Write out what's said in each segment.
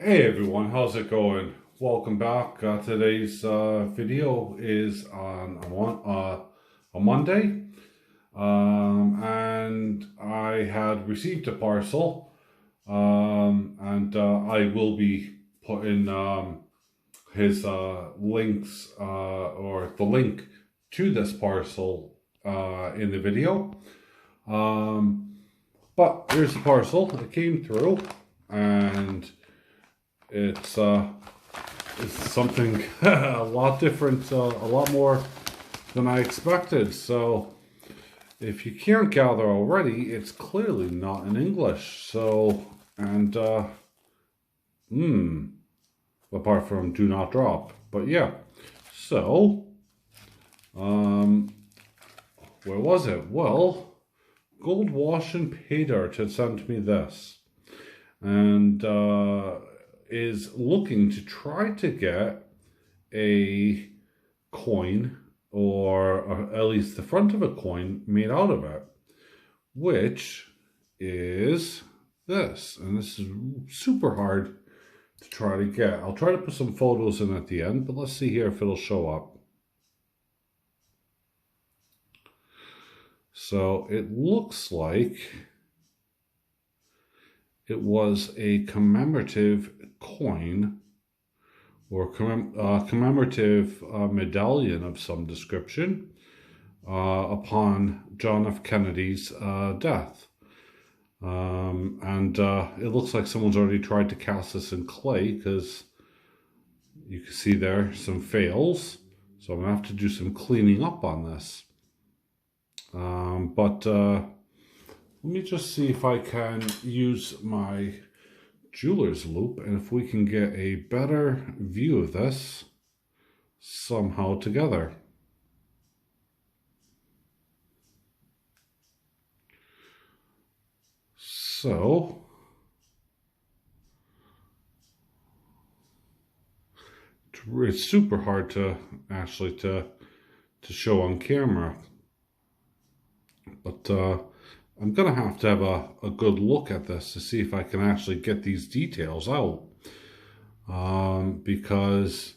Hey everyone, how's it going? Welcome back. Today's video is on a Monday, and I had received a parcel, and I will be putting his links or the link to this parcel in the video. But here's the parcel. It came through, and it's something a lot different, a lot more than I expected. So, if you can't gather already, it's clearly not in English. So, and apart from do not drop, but yeah. So, where was it? Well, Gold Wash and Pay Dirt had sent me this, and is looking to try to get a coin, or at least the front of a coin, made out of it, which is this. And this is super hard to try to get. I'll try to put some photos in at the end, but let's see here if it'll show up. So it looks like it was a commemorative coin, or commemorative medallion of some description upon John F. Kennedy's death. And it looks like someone's already tried to cast this in clay, because you can see there some fails. So I'm going to have to do some cleaning up on this. But let me just see if I can use my jeweler's loop, and if we can get a better view of this somehow together. So, it's super hard to actually to show on camera, but I'm gonna have to have a good look at this to see if I can actually get these details out, because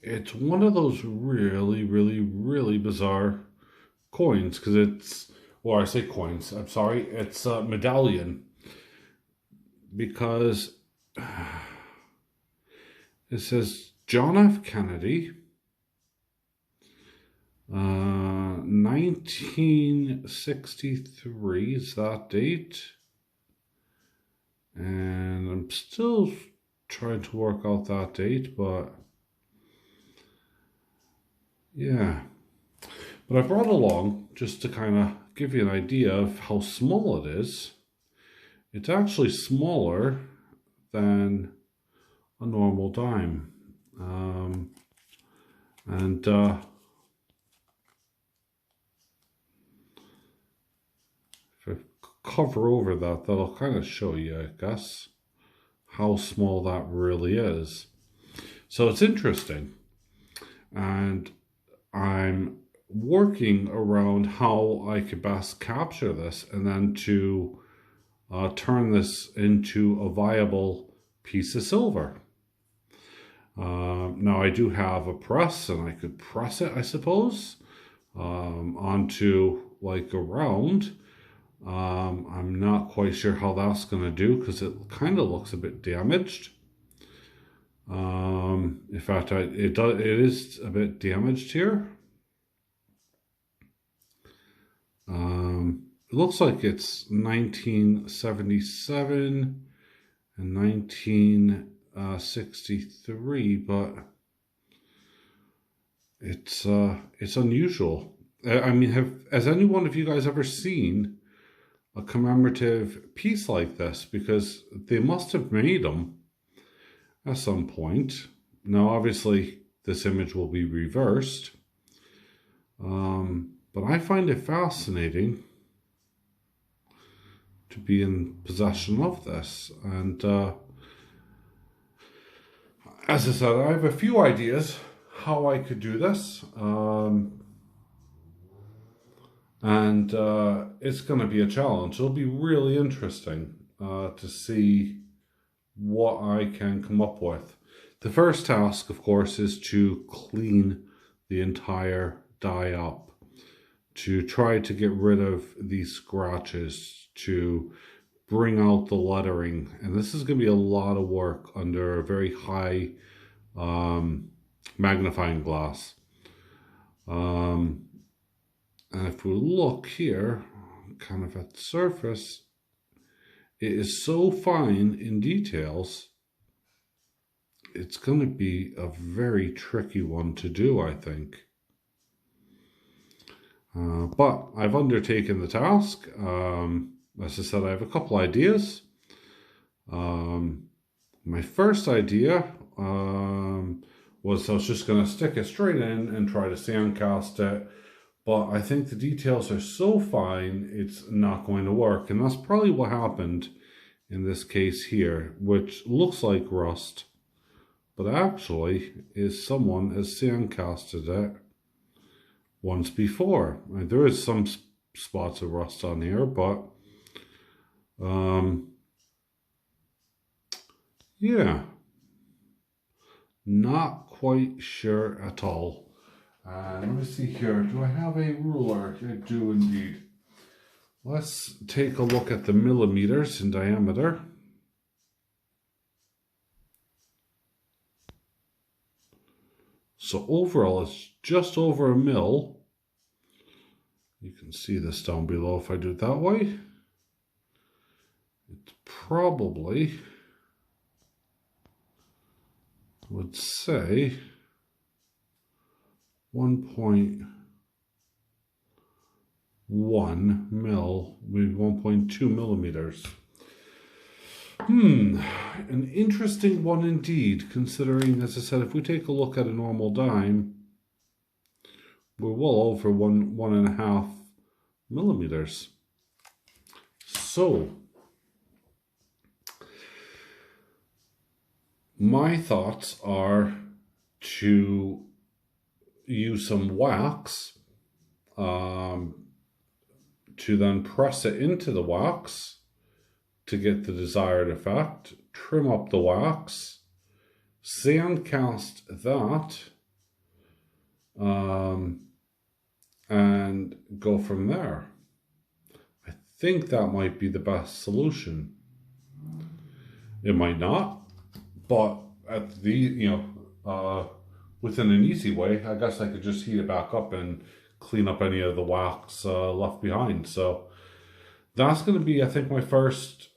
it's one of those really bizarre coins, because it's, or I say coins, I'm sorry, it's a medallion, because it says John F. Kennedy, 1963 is that date. And I'm still trying to work out that date, but yeah. But I brought along, just to kind of give you an idea of how small it is. It's actually smaller than a normal dime. And if I cover over that, that'll kind of show you, I guess, how small that really is. So it's interesting. And I'm working around how I could best capture this, and then to turn this into a viable piece of silver. Now I do have a press, and I could press it, I suppose, onto like a round. I'm not quite sure how that's going to do, because it kind of looks a bit damaged. In fact, it is a bit damaged here. It looks like it's 1977 and 1963, but it's unusual. I mean, has any one of you guys ever seen a commemorative piece like this? Because they must have made them at some point. Now, obviously, this image will be reversed. But I find it fascinating to be in possession of this. And as I said, I have a few ideas how I could do this. And it's going to be a challenge. It'll be really interesting to see what I can come up with. The first task, of course, is to clean the entire die up, to try to get rid of these scratches, to bring out the lettering. And this is going to be a lot of work under a very high magnifying glass. And if we look here, kind of at the surface, it is so fine in details, it's going to be a very tricky one to do, I think. But I've undertaken the task. As I said, I have a couple ideas. My first idea was I was just going to stick it straight in and try to sandcast it. But I think the details are so fine, it's not going to work. And that's probably what happened in this case here, which looks like rust, but actually is someone has sandcasted it once before. There is some spots of rust on here, but yeah, not quite sure at all. Let me see here. Do I have a ruler? I do indeed. Let's take a look at the millimeters in diameter. So overall, it's just over a mil. You can see this down below if I do it that way. It's probably, would say, 1.1 mil, maybe 1.2 millimeters. An interesting one indeed, considering, as I said, if we take a look at a normal dime, we're well over 1.5 millimeters. So, my thoughts are to use some wax to then press it into the wax to get the desired effect, trim up the wax, sandcast that, and go from there. I think that might be the best solution. It might not, but at the, within an easy way, I guess I could just heat it back up and clean up any of the wax left behind. So that's going to be, I think, my first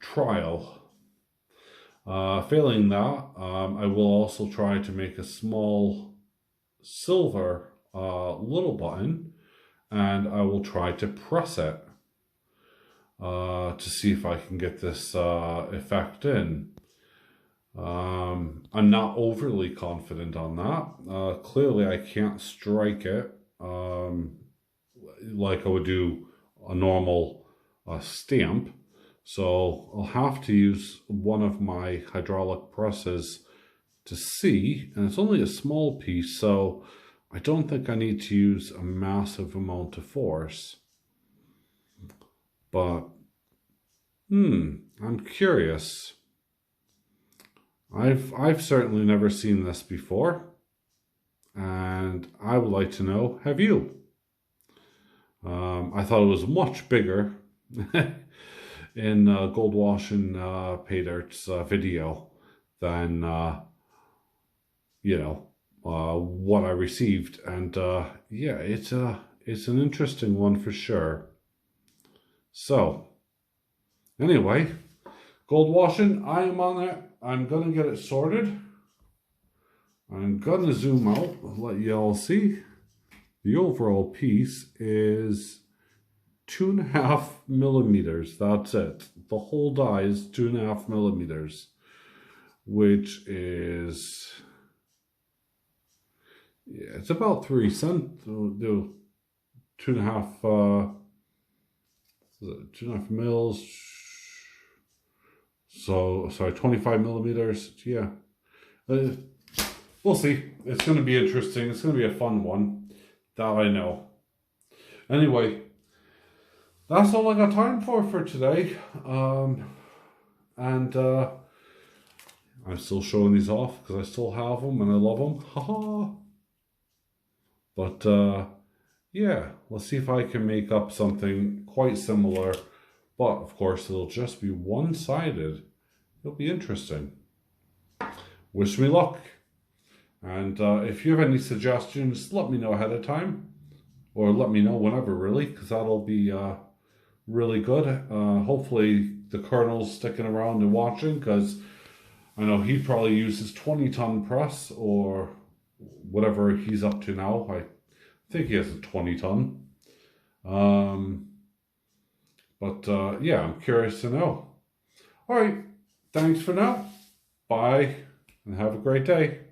trial. Failing that, I will also try to make a small silver little button, and I will try to press it to see if I can get this effect in. I'm not overly confident on that. Clearly I can't strike it like I would do a normal stamp. So I'll have to use one of my hydraulic presses to see, and it's only a small piece, so I don't think I need to use a massive amount of force. But, I'm curious. I've certainly never seen this before, and I would like to know, have you? I thought it was much bigger in Gold Wash and Pay Dirt's video than what I received, and yeah, it's an interesting one for sure. So anyway, gold washing, I am on it. I'm gonna get it sorted. I'm gonna zoom out and let you all see. The overall piece is 2.5 millimeters. That's it. The whole die is 2.5 millimeters, which is, yeah, it's about 3 cents. 2.5 mils. So, sorry, 25 millimeters. Yeah. We'll see. It's going to be interesting. It's going to be a fun one. That I know. Anyway, that's all I got time for today. I'm still showing these off because I still have them and I love them. Haha. But yeah, let's see if I can make up something quite similar. But of course, it'll just be one-sided. It'll be interesting. Wish me luck. And if you have any suggestions, let me know ahead of time. Or let me know whenever, really, because that'll be really good. Hopefully the Colonel's sticking around and watching, because I know he probably uses 20-ton press or whatever he's up to now. I think he has a 20-ton. But yeah, I'm curious to know. All right, thanks for now. Bye, and have a great day.